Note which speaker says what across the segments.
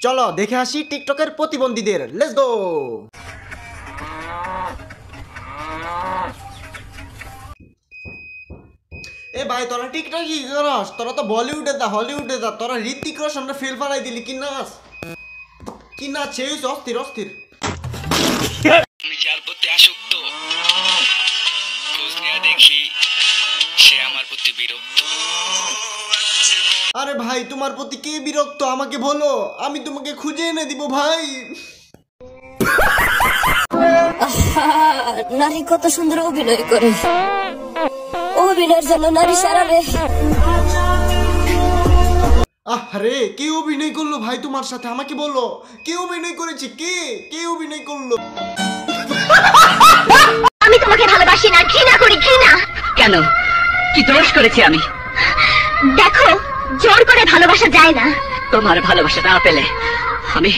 Speaker 1: চলো দেখে আসি টিকটকের প্রতিবন্ধীদের। Let's go. এ ভাই তোরা টিকটক কি করস? তোরা তো বলিউডে যা, হলিউডে যা, তোরা ঋত্বিক রোশনের ফেল ফালাই দিলি। কি নাচ কি নাচ, সেই অস্থির অস্থির।
Speaker 2: আমি যার প্রতি আসক্ত, খোঁজ নিয়ে দেখি সে আমার প্রতি বিরক্ত।
Speaker 1: আরে ভাই তোমার প্রতি কে বিরক্ত আমাকে বলো, আমি তোমাকে খুঁজে এনে দিব ভাই।
Speaker 3: নারী কত সুন্দর অভিনয় করে, অভিনয়ের জন্য নারী সারা রে।
Speaker 1: আরে কে অভিনয় করলো ভাই তোমার সাথে, আমাকে বলো কে অভিনয় করেছে, কে কে অভিনয় করলো?
Speaker 3: আমি তোমাকে ভালোবাসি না, ঘৃণা করি, ঘৃণা।
Speaker 4: কেন, কি দোষ করেছি আমি?
Speaker 3: দেখো, জোর করে ভালোবাসা যায় না।
Speaker 4: তোমার ভালোবাসা না পেলে আমি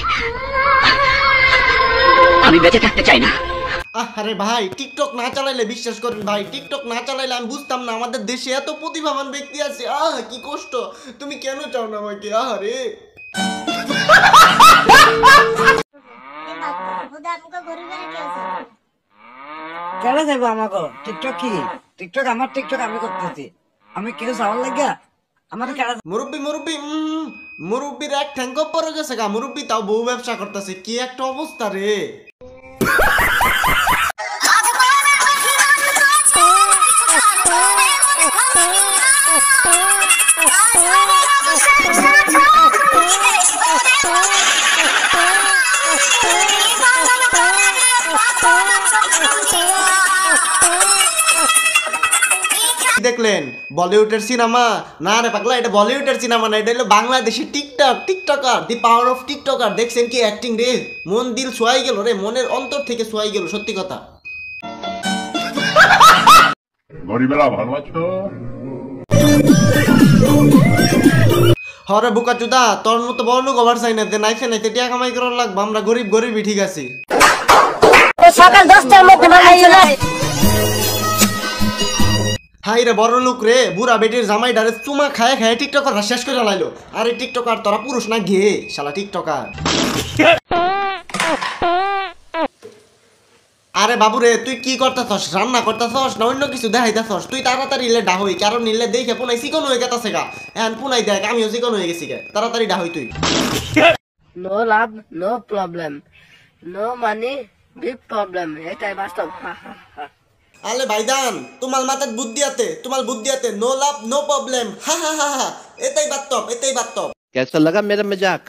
Speaker 4: আমি বেঁচে থাকতে চাই না।
Speaker 1: আরে ভাই টিকটক না চালাইলে, বিশ্বাস করেন ভাই, টিকটক না চালাইলে আমি বুঝতাম না আমাদের দেশে এত প্রতিভাবান ব্যক্তি আছে। কি কষ্ট, তুমি কেন চাও না আমাকে? আরে
Speaker 5: কেন যাবো আমাকে? টিকটক কি? টিকটক আমার, টিকটক আমি করতেছি, আমি কেউ চাওয়ার লাগা আমার কেন?
Speaker 1: মুরব্বি মুরব্বি মুরব্বির এক ঠ্যাঙ্ক পরে গেছে গা। মুরব্বি তাও বউ ব্যবসা করতেছে, কি একটা অবস্থা রে। দেখলেন বলিউডের সিনেমা? না রে পাগলা, এটা বলিউডের সিনেমা না, এটা হলো Bangladeshi TikTok, TikToker, the power of TikToker. দেখছেন কি অ্যাক্টিং রে, মন দিল ছোঁয়াই গেল রে, মনের অন্তর থেকে ছোঁয়াই গেল, সত্যি কথা।
Speaker 6: গরিবেরা ভালো আছো?
Speaker 1: হরে বুকা চুদা, তোর মতো বড় লোক ওভার চাই না, নাইছে নাইতে টিয়া কামাই করার লাগবে। আমরা গরিব গরিবই ঠিক আছি।
Speaker 3: সকাল 10টার মধ্যে
Speaker 1: হাই রে বড় লোক রে, বুড়া বেটির জামাই ডারে চুমা খায় খায় টিকটকার শেষ করে লাইলো। আরে টিকটকার তোরা পুরুষ না গে, শালা টিকটকার। আরে বাবু রে, তুই কি করতেছস? রান্না করতেছস না অন্য কিছু দেখাইতেছস? তুই তাড়াতাড়ি ইলে ডাহই, কারণ নিলে দেখে পুনাই চিকন হয়ে গেছে গা। এখন পুনাই দেখ আমিও চিকন হয়ে গেছি গে, তাড়াতাড়ি ডাহই তুই।
Speaker 5: No love, no problem, no money, big problem, এটাই বাস্তব।
Speaker 1: আলে ভাইদান, তোমার মাথায় বুদ্ধি আছে, তোমার বুদ্ধি আছে। নো লাভ নো প্রবলেম, হা হা হা হা, এটাই বাস্তব, এটাই বাস্তব।
Speaker 7: कैसा लगा मेरा मजाक?